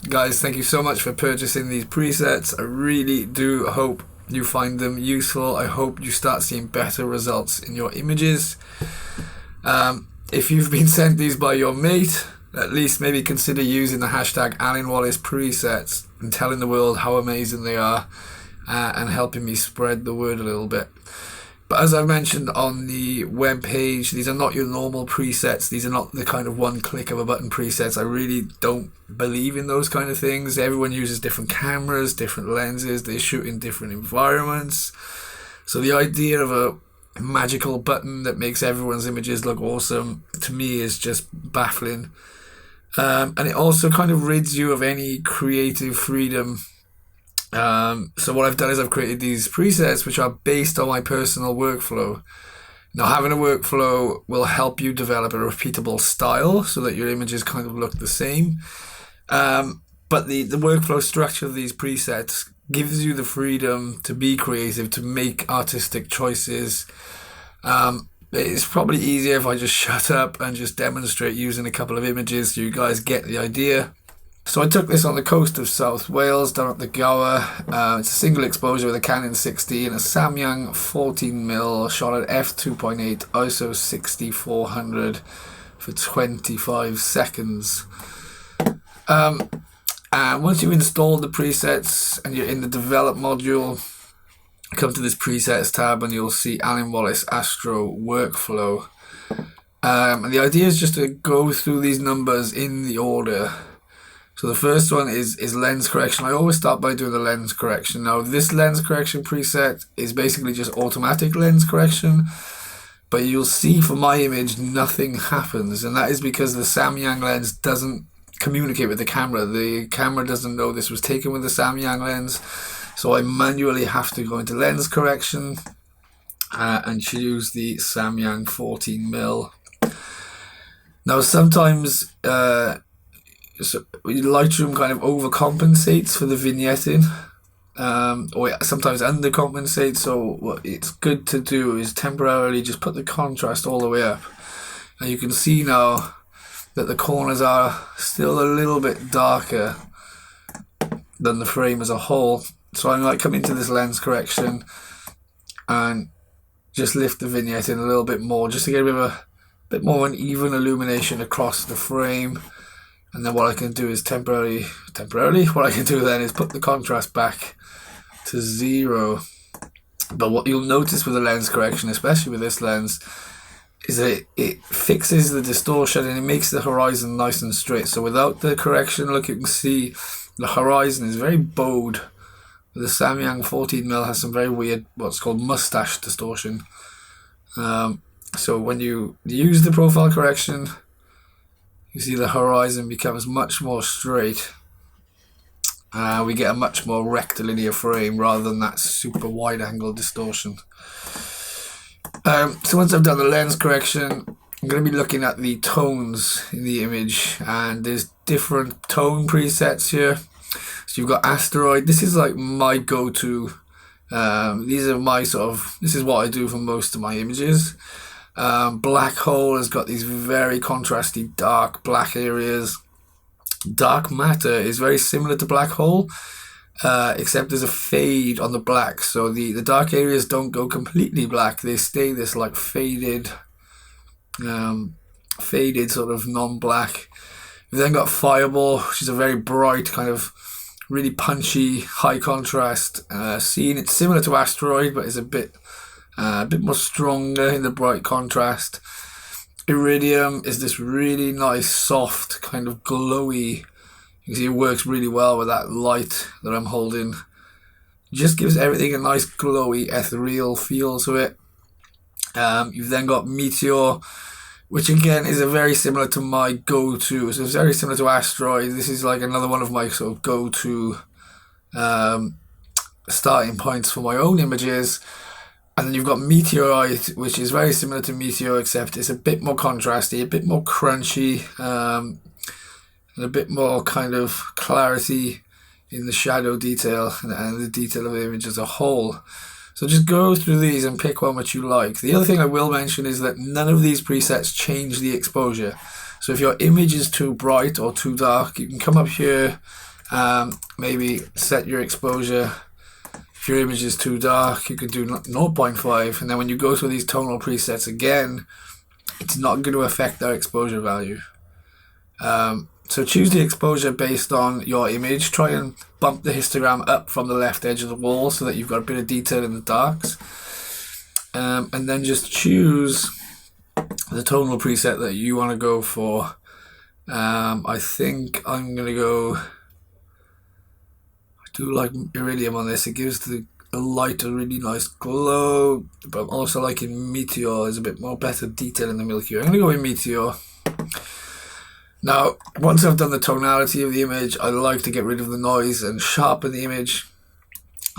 Guys, thank you so much for purchasing these presets. I really do hope you find them useful. I hope you start seeing better results in your images. If you've been sent these by your mate, at least maybe consider using the hashtag Alyn Wallace presets and telling the world how amazing they are, and helping me spread the word a little bit. But as I mentioned on the web page, these are not your normal presets. These are not the kind of one click of a button presets. I really don't believe in those kind of things. Everyone uses different cameras, different lenses. They shoot in different environments. So the idea of a magical button that makes everyone's images look awesome, to me, is just baffling. And it also kind of rids you of any creative freedom. So what I've done is I've created these presets which are based on my personal workflow. Now, having a workflow will help you develop a repeatable style so that your images kind of look the same. But the workflow structure of these presets gives you the freedom to be creative, to make artistic choices. It's probably easier if I just shut up and just demonstrate using a couple of images so you guys get the idea. So I took this on the coast of South Wales, down at the Gower. It's a single exposure with a Canon 60 and a Samyang 14mm shot at f2.8 ISO 6400 for 25 seconds. And once you've installed the presets and you're in the develop module, come to this presets tab and you'll see Alyn Wallace Astro workflow. And the idea is just to go through these numbers in the order. So the first one is lens correction. I always start by doing the lens correction. Now, this lens correction preset is basically just automatic lens correction, but you'll see for my image nothing happens, and that is because the Samyang lens doesn't communicate with the camera. The camera doesn't know this was taken with the Samyang lens, so I manually have to go into lens correction and choose the Samyang 14mm. Now, sometimes so Lightroom kind of overcompensates for the vignetting, or sometimes undercompensates. So what it's good to do is temporarily just put the contrast all the way up. And you can see now that the corners are still a little bit darker than the frame as a whole. So I might come into this lens correction and just lift the vignetting a little bit more, just to get a bit more of an even illumination across the frame. And then what I can do is temporarily, what I can do then is put the contrast back to 0. But what you'll notice with the lens correction, especially with this lens, is that it fixes the distortion and it makes the horizon nice and straight. So without the correction, look, you can see the horizon is very bowed. The Samyang 14mm has some very weird, what's called mustache distortion. So when you use the profile correction, you see the horizon becomes much more straight. We get a much more rectilinear frame rather than that super wide angle distortion. So once I've done the lens correction, I'm going to be looking at the tones in the image, and there's different tone presets here. So you've got Asteroid. This is like my go-to. These are my this is what I do for most of my images. Black Hole has got these very contrasty dark black areas. Dark Matter is very similar to Black Hole, except there's a fade on the black. So the dark areas don't go completely black. They stay this like faded sort of non-black. We've then got Fireball, which is a very bright kind of really punchy, high contrast scene. It's similar to Asteroid, but it's a bit more stronger in the bright contrast. Iridium is this really nice, soft, kind of glowy. You can see it works really well with that light that I'm holding. It just gives everything a nice, glowy, ethereal feel to it. You've then got Meteor, which again is a very similar to my go-to. So it's very similar to Asteroid. This is like another one of my sort of go-to starting points for my own images. And then you've got Meteorite, which is very similar to Meteor, except it's a bit more contrasty, a bit more crunchy, and a bit more kind of clarity in the shadow detail and the detail of the image as a whole. So just go through these and pick one which you like. The other thing I will mention is that none of these presets change the exposure. So if your image is too bright or too dark, you can come up here Maybe set your exposure. If your image is too dark, you could do 0.5, and then when you go through these tonal presets again, it's not going to affect that exposure value. So choose the exposure based on your image. Try and bump the histogram up from the left edge of the wall so that you've got a bit of detail in the darks. And then just choose the tonal preset that you want to go for. I think I'm going to go... I do like Iridium on this. It gives the light a really nice glow. But I'm also liking Meteor. There's a bit more better detail in the Milky Way. I'm going to go with Meteor. Now, once I've done the tonality of the image, I like to get rid of the noise and sharpen the image.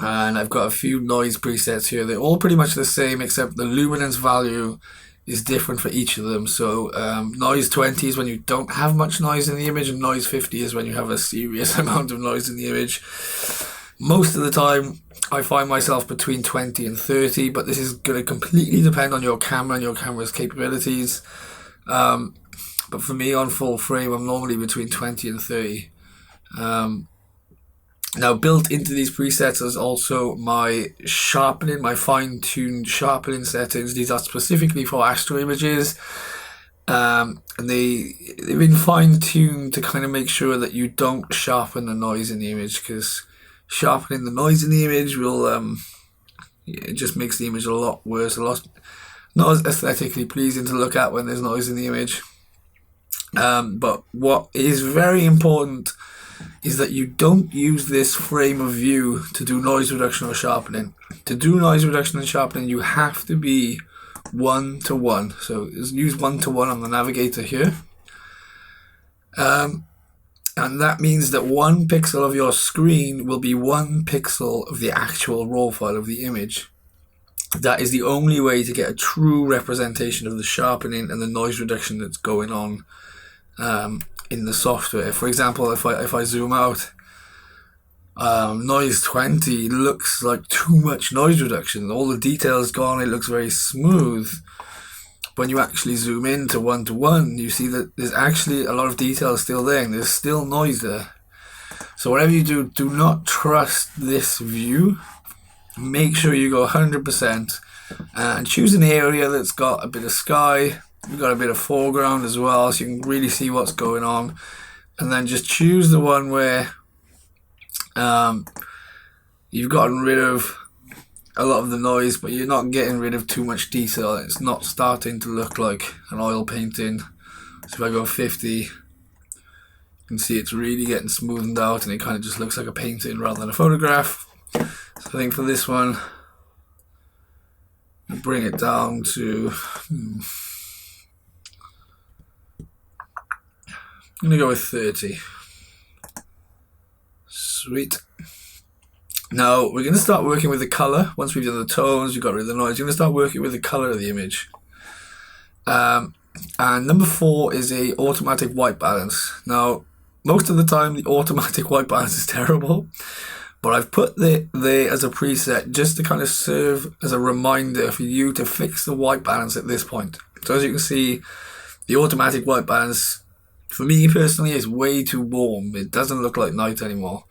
And I've got a few noise presets here. They're all pretty much the same, except the luminance value is different for each of them. So noise 20 is when you don't have much noise in the image, and noise 50 is when you have a serious amount of noise in the image. Most of the time, I find myself between 20 and 30, but this is going to completely depend on your camera and your camera's capabilities. But for me, on full frame, I'm normally between 20 and 30. Now, built into these presets is also my sharpening, my fine-tuned sharpening settings. These are specifically for Astro images. And they've been fine-tuned to kind of make sure that you don't sharpen the noise in the image, because sharpening the noise in the image will, it just makes the image a lot worse, a lot not as aesthetically pleasing to look at when there's noise in the image. But what is very important is that you don't use this frame of view to do noise reduction or sharpening. To do noise reduction and sharpening, you have to be 1:1. So use 1:1 on the navigator here. And that means that 1 pixel of your screen will be 1 pixel of the actual raw file of the image. That is the only way to get a true representation of the sharpening and the noise reduction that's going on in the software. For example, if I zoom out, noise 20 looks like too much noise reduction. All the detail is gone. It looks very smooth. When you actually zoom in to 1:1, you see that there's actually a lot of detail still there, and there's still noise there. So whatever you do, do not trust this view. Make sure you go 100% and choose an area that's got a bit of sky. You've got a bit of foreground as well, so you can really see what's going on. And then just choose the one where you've gotten rid of a lot of the noise, but you're not getting rid of too much detail. It's not starting to look like an oil painting. So if I go 50, you can see it's really getting smoothened out, and it kind of just looks like a painting rather than a photograph. So I think for this one, I'll bring it down to... I'm going to go with 30. Sweet. Now, we're going to start working with the color. Once we've done the tones, we've got rid of the noise, we're going to start working with the color of the image. And number 4 is a automatic white balance. Now, most of the time, the automatic white balance is terrible. But I've put it there as a preset just to kind of serve as a reminder for you to fix the white balance at this point. So as you can see, the automatic white balance, for me personally, is way too warm. It doesn't look like night anymore.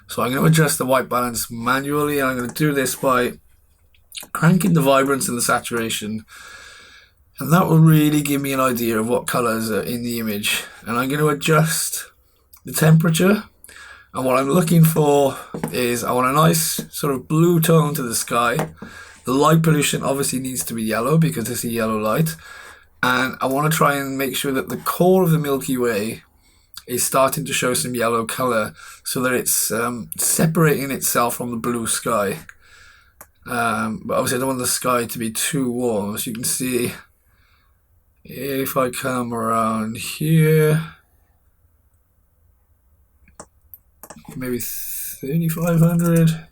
So I'm going to adjust the white balance manually. I'm going to do this by cranking the vibrance and the saturation. And that will really give me an idea of what colors are in the image. And I'm going to adjust the temperature. And what I'm looking for is, I want a nice sort of blue tone to the sky. The light pollution obviously needs to be yellow because it's a yellow light. And I want to try and make sure that the core of the Milky Way is starting to show some yellow color so that it's separating itself from the blue sky. But obviously I don't want the sky to be too warm. As you can see, if I come around here, maybe 3500,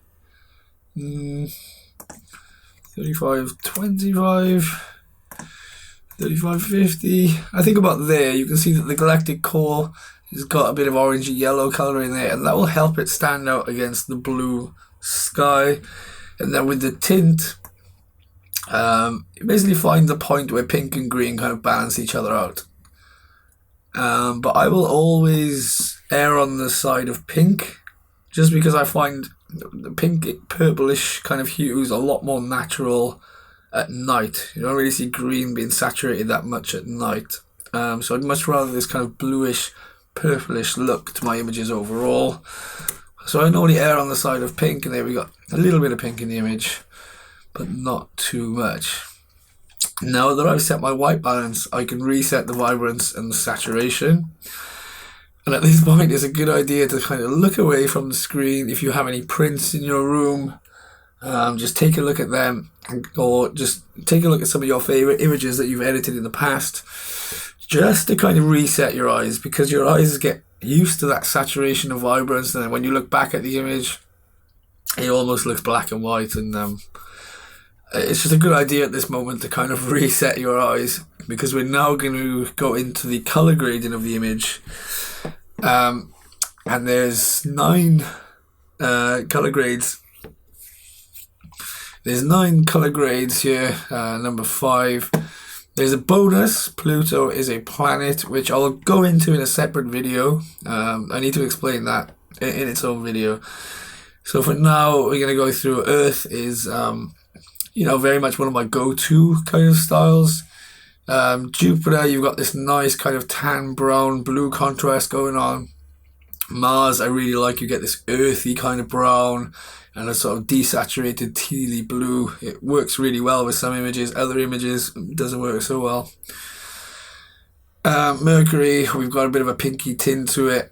3525, 3550. I think about there, you can see that the galactic core has got a bit of orangey yellow color in there, and that will help it stand out against the blue sky. And then with the tint, you basically find the point where pink and green kind of balance each other out. But I will always err on the side of pink, just because I find the pink purplish kind of hues a lot more natural at night. You don't really see green being saturated that much at night. So I'd much rather this kind of bluish, purplish look to my images overall. So I normally err on the side of pink, and there we got a little bit of pink in the image, but not too much. Now that I've set my white balance, I can reset the vibrance and the saturation. And at this point, it's a good idea to kind of look away from the screen. If you have any prints in your room, just take a look at them, or just take a look at some of your favorite images that you've edited in the past, just to kind of reset your eyes, because your eyes get used to that saturation of vibrance, and then when you look back at the image, it almost looks black and white. And it's just a good idea at this moment to kind of reset your eyes, because we're now going to go into the color grading of the image. And there's 9 color grades. There's 9 color grades here. Number 5. There's a bonus. Pluto is a planet, which I'll go into in a separate video. I need to explain that in its own video. So for now, we're going to go through Earth is, very much one of my go-to kind of styles. Jupiter, you've got this nice kind of tan, brown, blue contrast going on. Mars, I really like. You get this earthy kind of brown and a sort of desaturated tealy blue. It works really well with some images. Other images doesn't work so well. Mercury, we've got a bit of a pinky tint to it.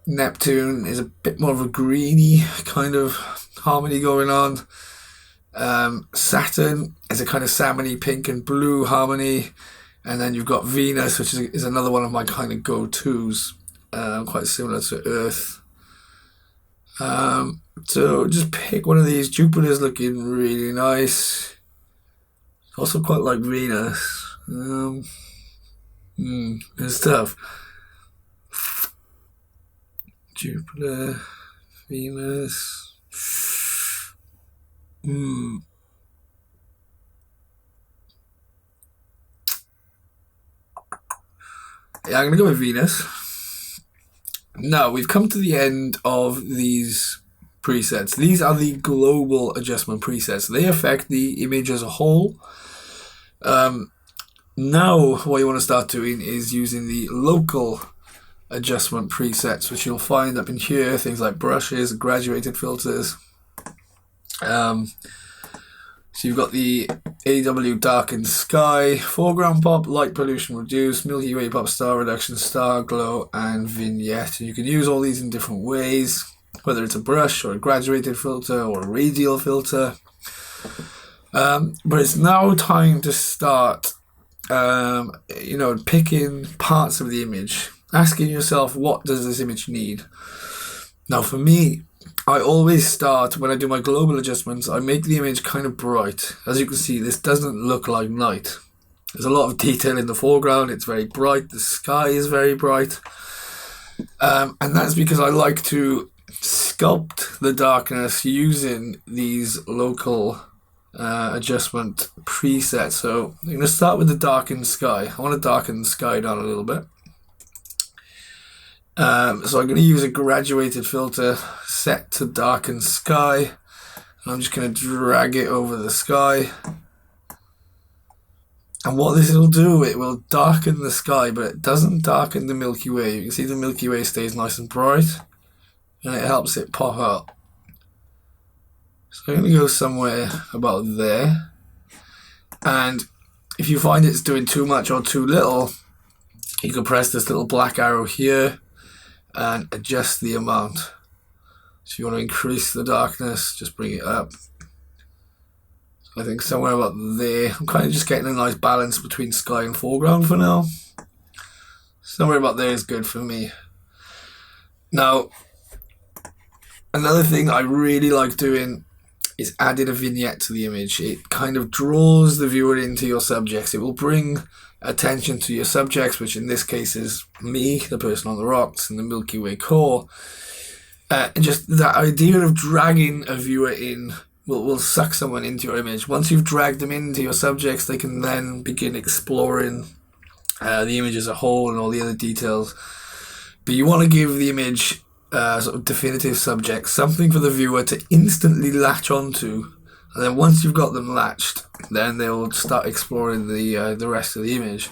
Neptune is a bit more of a greeny kind of harmony going on. Saturn is a kind of salmony pink and blue harmony. And then you've got Venus, which is another one of my kind of go-tos, quite similar to Earth. So just pick one of these. Jupiter's looking really nice. Also quite like Venus. It's tough. Jupiter, Venus. Yeah, I'm going to go with Venus. Now, we've come to the end of these presets. These are the global adjustment presets. They affect the image as a whole. Now, what you want to start doing is using the local adjustment presets, which you'll find up in here. Things like brushes, graduated filters. So you've got the AW darkened sky, foreground pop, light pollution reduce, Milky Way pop, star reduction, star glow, and vignette. And you can use all these in different ways, whether it's a brush or a graduated filter or a radial filter. But it's now time to start, picking parts of the image, asking yourself, what does this image need? Now, for me, I always start, when I do my global adjustments, I make the image kind of bright. As you can see, this doesn't look like night. There's a lot of detail in the foreground. It's very bright. The sky is very bright. And that's because I like to sculpt the darkness using these local adjustment presets. So I'm going to start with the darkened sky. I want to darken the sky down a little bit. So I'm going to use a graduated filter set to darken sky. And I'm just going to drag it over the sky. And what this will do, it will darken the sky, but it doesn't darken the Milky Way. You can see the Milky Way stays nice and bright, and it helps it pop out. So I'm going to go somewhere about there. And if you find it's doing too much or too little, you can press this little black arrow here and adjust the amount. So you want to increase the darkness, just bring it up. So I think somewhere about there. I'm kind of just getting a nice balance between sky and foreground for now. Somewhere about there is good for me. Now, another thing I really like doing is adding a vignette to the image. It kind of draws the viewer into your subjects. It will bring attention to your subjects, which in this case is me, the person on the rocks, and the Milky Way core. And just that idea of dragging a viewer in will suck someone into your image. Once you've dragged them into your subjects, they can then begin exploring the image as a whole and all the other details. But you want to give the image sort of definitive subject, something for the viewer to instantly latch onto, and then once you've got them latched, then they'll start exploring the rest of the image.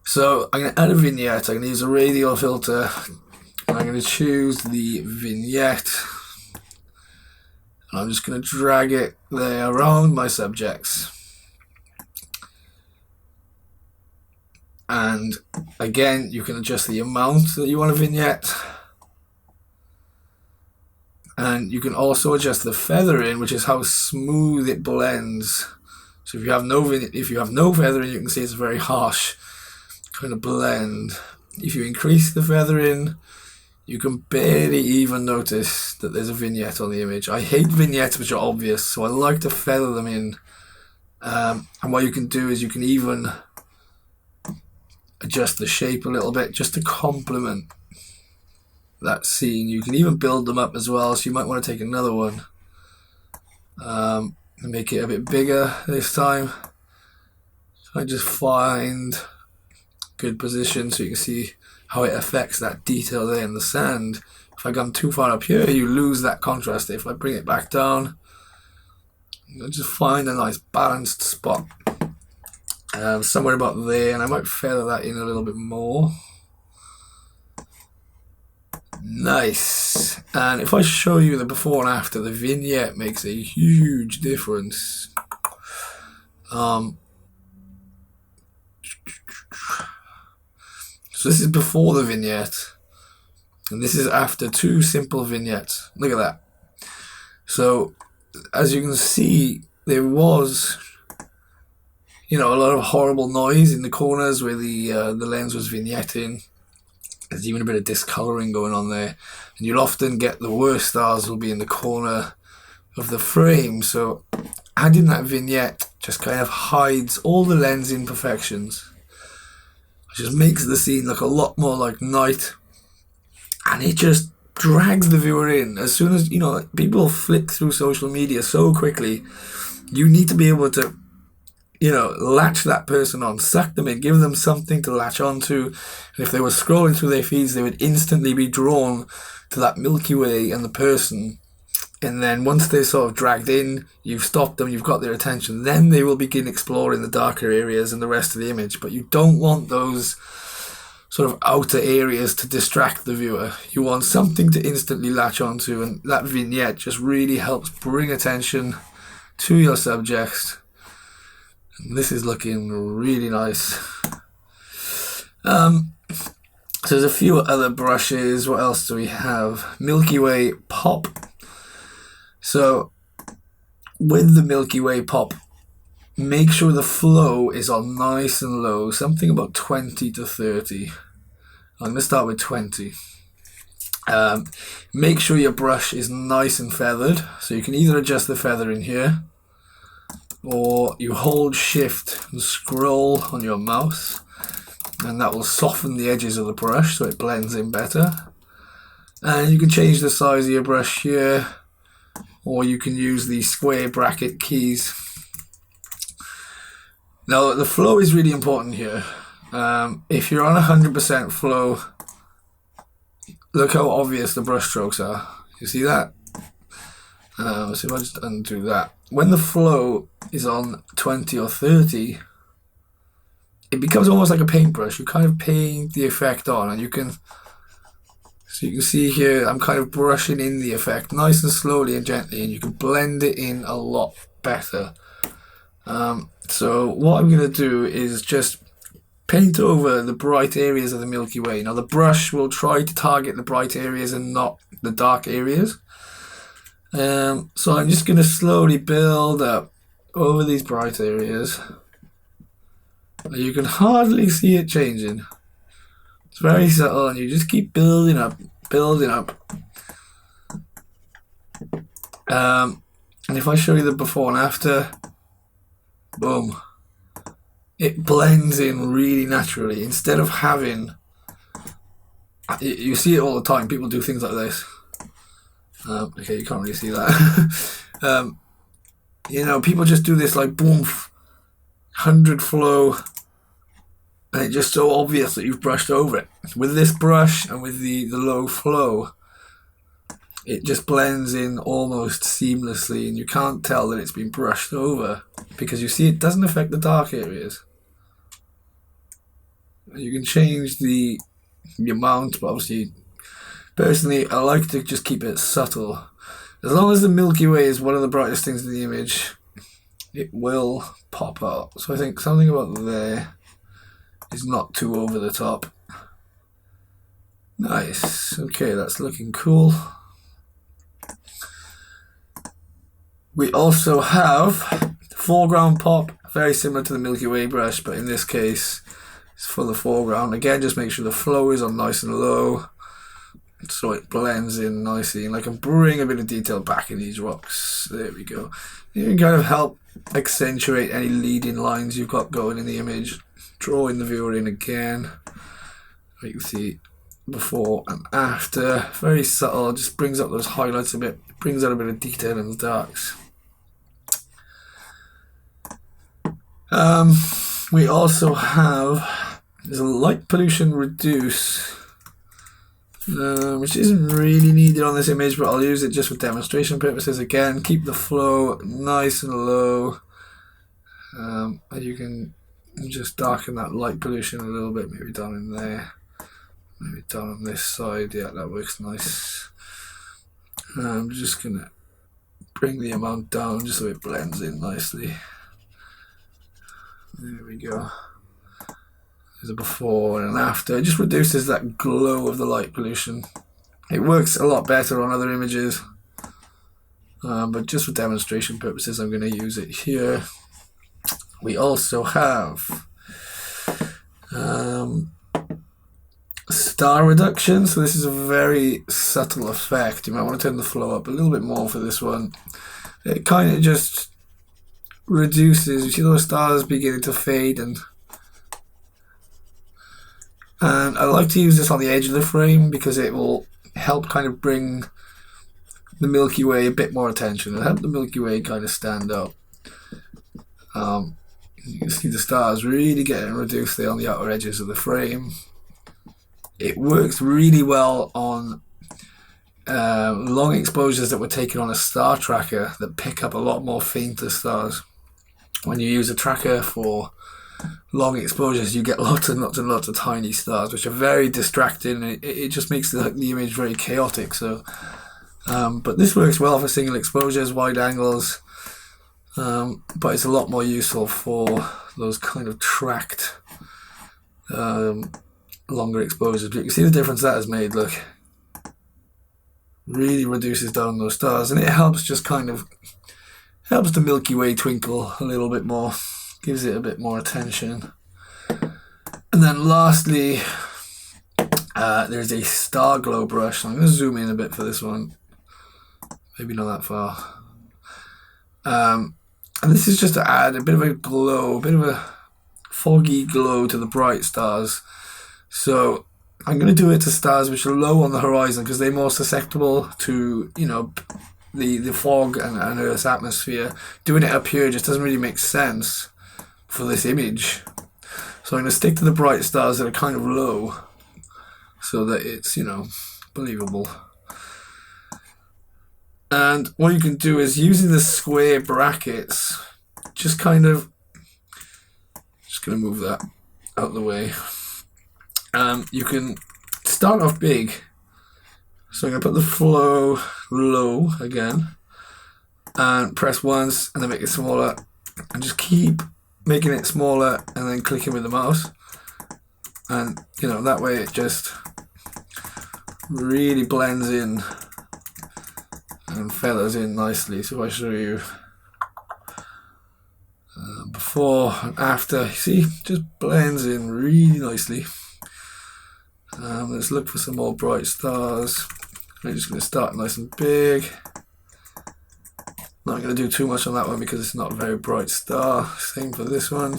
So I'm going to add a vignette. I'm going to use a radial filter, and I'm going to choose the vignette, and I'm just going to drag it there around my subjects. And again, you can adjust the amount that you want a vignette, and you can also adjust the feathering, which is how smooth it blends. So if you have no feathering, you can see it's a very harsh kind of blend. If you increase the feathering, you can barely even notice that there's a vignette on the image. I hate vignettes which are obvious, so I like to feather them in. And what you can do is you can even adjust the shape a little bit just to complement that scene. You can even build them up as well, so you might want to take another one and make it a bit bigger this time. So I just find good position so you can see how it affects that detail there in the sand. If I come too far up here, you lose that contrast. If I bring it back down, you'll just find a nice balanced spot. Somewhere about there, and I might feather that in a little bit more. Nice. And if I show you the before and after, the vignette makes a huge difference. So this is before the vignette, and this is after 2 simple vignettes. Look at that. So as you can see, there was, a lot of horrible noise in the corners where the lens was vignetting. There's even a bit of discoloring going on there, and you'll often get the worst stars will be in the corner of the frame. So adding that vignette just kind of hides all the lens imperfections. It just makes the scene look a lot more like night, and it just drags the viewer in. As soon as, people flick through social media so quickly, you need to be able to latch that person on, suck them in, give them something to latch onto. And if they were scrolling through their feeds, they would instantly be drawn to that Milky Way and the person. And then once they're sort of dragged in, you've stopped them, you've got their attention, then they will begin exploring the darker areas and the rest of the image. But you don't want those sort of outer areas to distract the viewer. You want something to instantly latch onto, and that vignette just really helps bring attention to your subjects. This is looking really nice. So there's a few other brushes. What else do we have? Milky Way Pop. So with the Milky Way Pop, make sure the flow is on nice and low, something about 20 to 30. I'm going to start with 20. Make sure your brush is nice and feathered. So you can either adjust the feather in here, or you hold shift and scroll on your mouse, and that will soften the edges of the brush so it blends in better. And you can change the size of your brush here, or you can use the square bracket keys. Now the flow is really important here. If you're on 100% flow, look how obvious the brush strokes are. You see that? So if I just undo that. When the flow is on 20 or 30, it becomes almost like a paintbrush. You kind of paint the effect on, and you can see here, I'm kind of brushing in the effect nice and slowly and gently, and you can blend it in a lot better. So what I'm going to do is just paint over the bright areas of the Milky Way. Now the brush will try to target the bright areas and not the dark areas. So I'm just going to slowly build up over these bright areas. You can hardly see it changing. It's very subtle, and you just keep building up, building up. And if I show you the before and after, boom, it blends in really naturally. Instead of having, you see it all the time, people do things like this. Okay, you can't really see that. People just do this like boom, 100 flow, and it's just so obvious that you've brushed over it. With this brush and with the low flow, it just blends in almost seamlessly, and you can't tell that it's been brushed over because you see it doesn't affect the dark areas. You can change the amount, but obviously, personally, I like to just keep it subtle. As long as the Milky Way is one of the brightest things in the image, it will pop out. So I think something about there is not too over the top. Nice. Okay, that's looking cool. We also have foreground pop, very similar to the Milky Way brush, but in this case it's for the foreground. Again, just make sure the flow is on nice and low so it blends in nicely, and I can bring a bit of detail back in these rocks. There we go. You can kind of help accentuate any leading lines you've got going in the image, drawing the viewer in again. You can see before and after, very subtle, just brings up those highlights a bit, brings out a bit of detail in the darks. We also have, there's a light pollution reduce, which isn't really needed on this image, but I'll use it just for demonstration purposes. Again, keep the flow nice and low, and you can just darken that light pollution a little bit, maybe down in there, maybe down on this side. Yeah, that works nice. I'm just going to bring the amount down just so it blends in nicely. There we go. There's a before and an after. It just reduces that glow of the light pollution. It works a lot better on other images, but just for demonstration purposes I'm going to use it here. We also have star reduction. So this is a very subtle effect. You might want to turn the flow up a little bit more for this one. It kind of just reduces, you see those stars beginning to fade, and I like to use this on the edge of the frame because it will help kind of bring the Milky Way a bit more attention. It'll help the Milky Way kind of stand out. You can see the stars really getting reduced there on the outer edges of the frame. It works really well on long exposures that were taken on a star tracker that pick up a lot more fainter stars. When you use a tracker for long exposures, you get lots and lots and lots of tiny stars, which are very distracting. It just makes the image very chaotic. So, but this works well for single exposures, wide angles, but it's a lot more useful for those kind of tracked longer exposures. But you can see the difference that has made. Look, really reduces down those stars, and it helps just kind of helps the Milky Way twinkle a little bit more, gives it a bit more attention. And then lastly, there's a star glow brush. I'm going to zoom in a bit for this one, maybe not that far. And this is just to add a bit of a glow, a bit of a foggy glow to the bright stars. So I'm going to do it to stars which are low on the horizon because they're more susceptible to, you know, the fog and Earth's atmosphere. Doing it up here just doesn't really make sense for this image. So I'm going to stick to the bright stars that are kind of low so that it's, you know, believable. And what you can do is, using the square brackets, just kind of, just going to move that out of the way. You can start off big. So I'm going to put the flow low again and press once and then make it smaller and just keep making it smaller and then clicking with the mouse, and you know, that way it just really blends in and feathers in nicely. So if I show you before and after, you see, just blends in really nicely. Let's look for some more bright stars. I'm just going to start nice and big. Not going to do too much on that one because it's not a very bright star. Same for this one.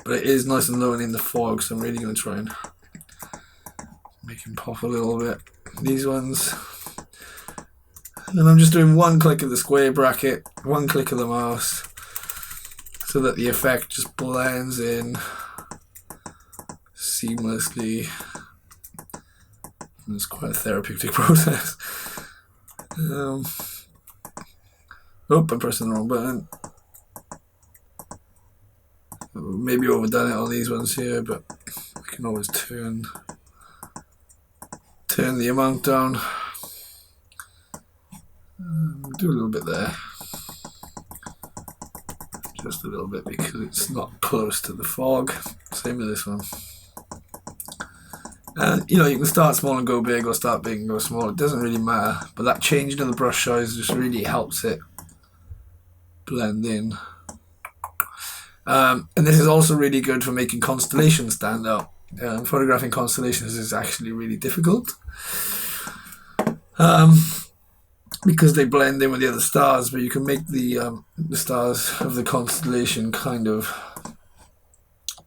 But it is nice and low and in the fog, so I'm really going to try and make him pop a little bit. These ones. And I'm just doing one click of the square bracket, one click of the mouse. so that the effect just blends in seamlessly. It's quite a therapeutic process. Oh, I'm pressing the wrong button. Maybe overdone it on these ones here, but I can always turn the amount down. Do a little bit there, just a little bit, because it's not close to the fog. Same with this one. And you know, you can start small and go big, or start big and go small. It doesn't really matter. But that changing of the brush size just really helps it blend in. And this is also really good for making constellations stand out. Photographing constellations is actually really difficult, because they blend in with the other stars. But you can make the stars of the constellation kind of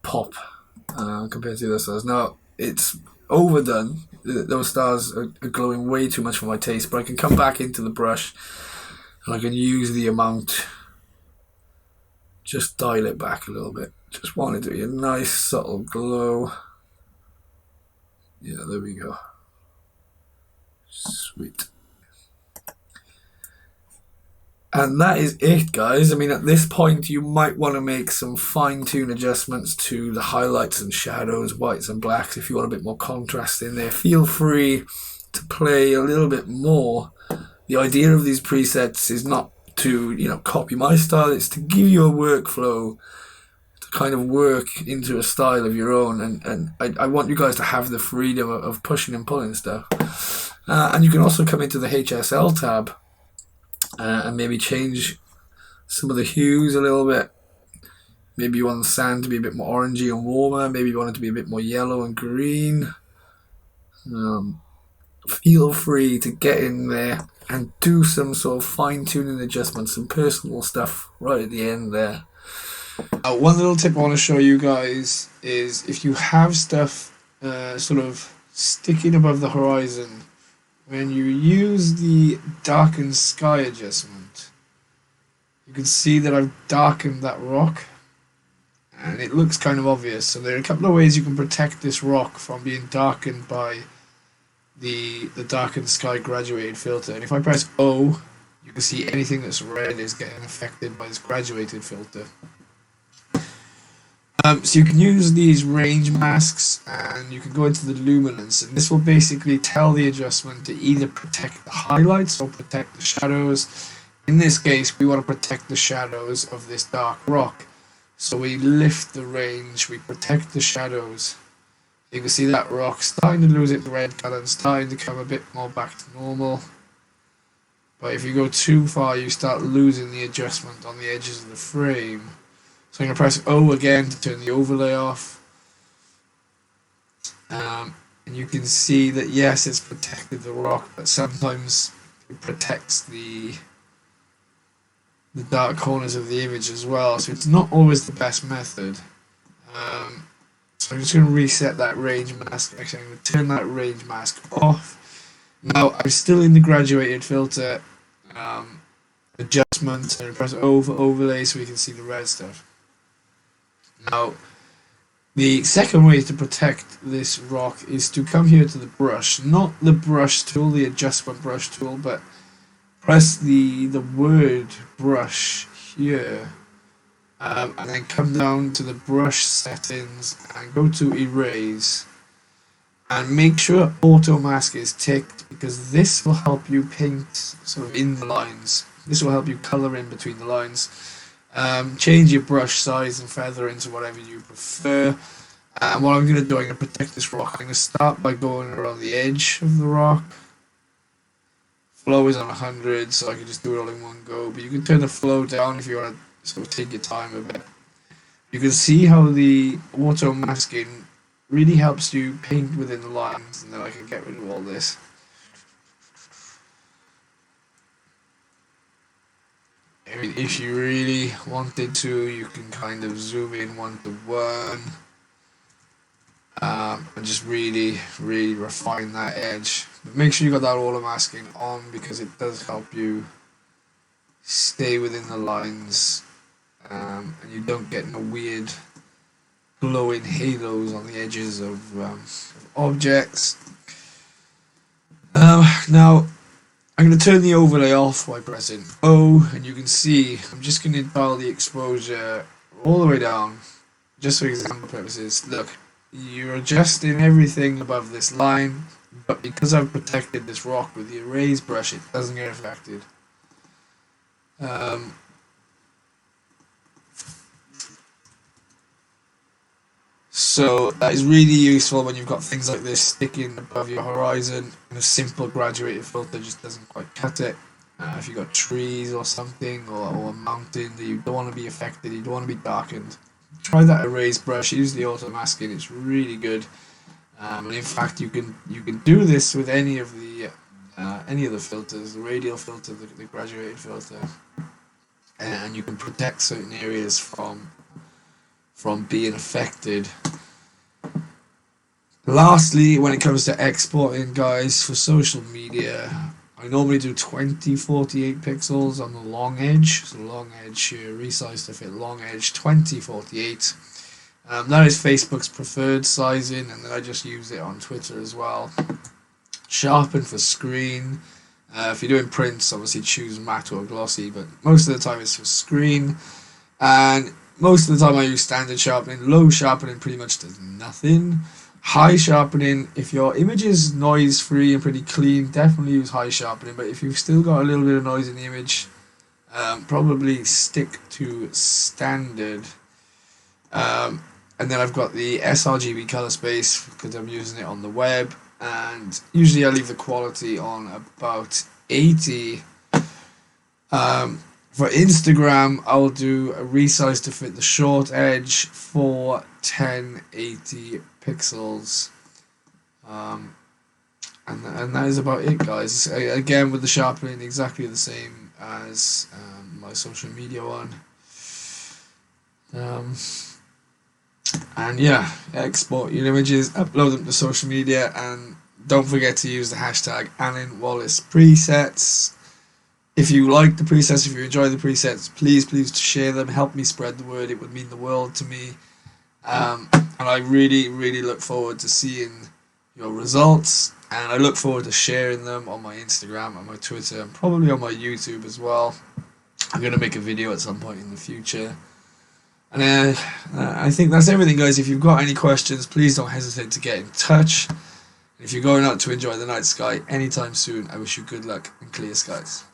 pop compared to the other stars. Now, it's overdone. Those stars are glowing way too much for my taste, but I can come back into the brush and I can use the amount, just dial it back a little bit. Just want it to be a nice subtle glow. Yeah, there we go. Sweet. And that is it, guys. I mean, at this point, you might want to make some fine-tune adjustments to the highlights and shadows, whites and blacks, if you want a bit more contrast in there. Feel free to play a little bit more. The idea of these presets is not to, you know, copy my style. It's to give you a workflow to kind of work into a style of your own. And I want you guys to have the freedom of pushing and pulling stuff. And you can also come into the HSL tab and maybe change some of the hues a little bit. Maybe you want the sand to be a bit more orangey and warmer. Maybe you want it to be a bit more yellow and green. Feel free to get in there and do some sort of fine-tuning adjustments, some personal stuff right at the end there. One little tip I want to show you guys is, if you have stuff sort of sticking above the horizon, when you use the darken sky adjustment, you can see that I've darkened that rock, and it looks kind of obvious. So there are a couple of ways you can protect this rock from being darkened by the darken sky graduated filter. And if I press O, you can see anything that's red is getting affected by this graduated filter. So you can use these range masks, and you can go into the luminance, and this will basically tell the adjustment to either protect the highlights or protect the shadows. In this case, we want to protect the shadows of this dark rock. So we lift the range, we protect the shadows. You can see that rock starting to lose its red colour and starting to come a bit more back to normal. But if you go too far, you start losing the adjustment on the edges of the frame. So I'm going to press O again to turn the overlay off. And you can see that, yes, it's protected the rock, but sometimes it protects the dark corners of the image as well. So it's not always the best method. So I'm just going to reset that range mask. Actually, I'm going to turn that range mask off. Now, I'm still in the graduated filter adjustment. I'm going to press O for overlay so we can see the red stuff. Now, the second way to protect this rock is to come here to the brush, not the brush tool, the adjustment brush tool, but press the word brush here, and then come down to the brush settings and go to erase, and make sure auto mask is ticked, because this will help you paint sort of in the lines. This will help you color in between the lines. Change your brush size and feather into whatever you prefer. And what I'm going to do, I'm going to protect this rock. I'm going to start by going around the edge of the rock. Flow is on 100, so I can just do it all in one go. But you can turn the flow down if you want to sort of take your time a bit. You can see how the auto masking really helps you paint within the lines, and then I can get rid of all this. I mean, if you really wanted to, you can kind of zoom in 1:1 and just really refine that edge. But make sure you got that auto masking on, because it does help you stay within the lines and you don't get no weird glowing halos on the edges of objects. Now I'm going to turn the overlay off by pressing O, and you can see I'm just going to dial the exposure all the way down, just for example purposes. Look, you're adjusting everything above this line, but because I've protected this rock with the erase brush, it doesn't get affected. So that is really useful when you've got things like this sticking above your horizon, and a simple graduated filter just doesn't quite cut it. If you've got trees or something, or a mountain that you don't want to be affected, you don't want to be darkened, try that erase brush, use the auto masking, it's really good. And in fact, you can do this with any of the filters, the radial filter, the graduated filter, and you can protect certain areas from being affected. Lastly, when it comes to exporting, guys, for social media, I normally do 2048 pixels on the long edge. So long edge here, resize to fit long edge, 2048. That is Facebook's preferred sizing, and then I just use it on Twitter as well. Sharpen for screen. If you're doing prints, obviously choose matte or glossy, but most of the time it's for screen. And most of the time I use standard sharpening. Low sharpening pretty much does nothing. High sharpening, if your image is noise free and pretty clean, definitely use high sharpening, but if you've still got a little bit of noise in the image, probably stick to standard. And then I've got the sRGB color space because I'm using it on the web, and usually I leave the quality on about 80. For Instagram, I'll do a resize to fit the short edge for 1080 pixels. And that is about it, guys. Again, with the sharpening, exactly the same as my social media one. And yeah, export your images, upload them to social media, and don't forget to use the hashtag Alyn Wallace presets. If you like the presets, if you enjoy the presets, please share them. Help me spread the word. It would mean the world to me. And I really look forward to seeing your results. And I look forward to sharing them on my Instagram, on my Twitter, and probably on my YouTube as well. I'm going to make a video at some point in the future. And I think that's everything, guys. If you've got any questions, please don't hesitate to get in touch. If you're going out to enjoy the night sky anytime soon, I wish you good luck and clear skies.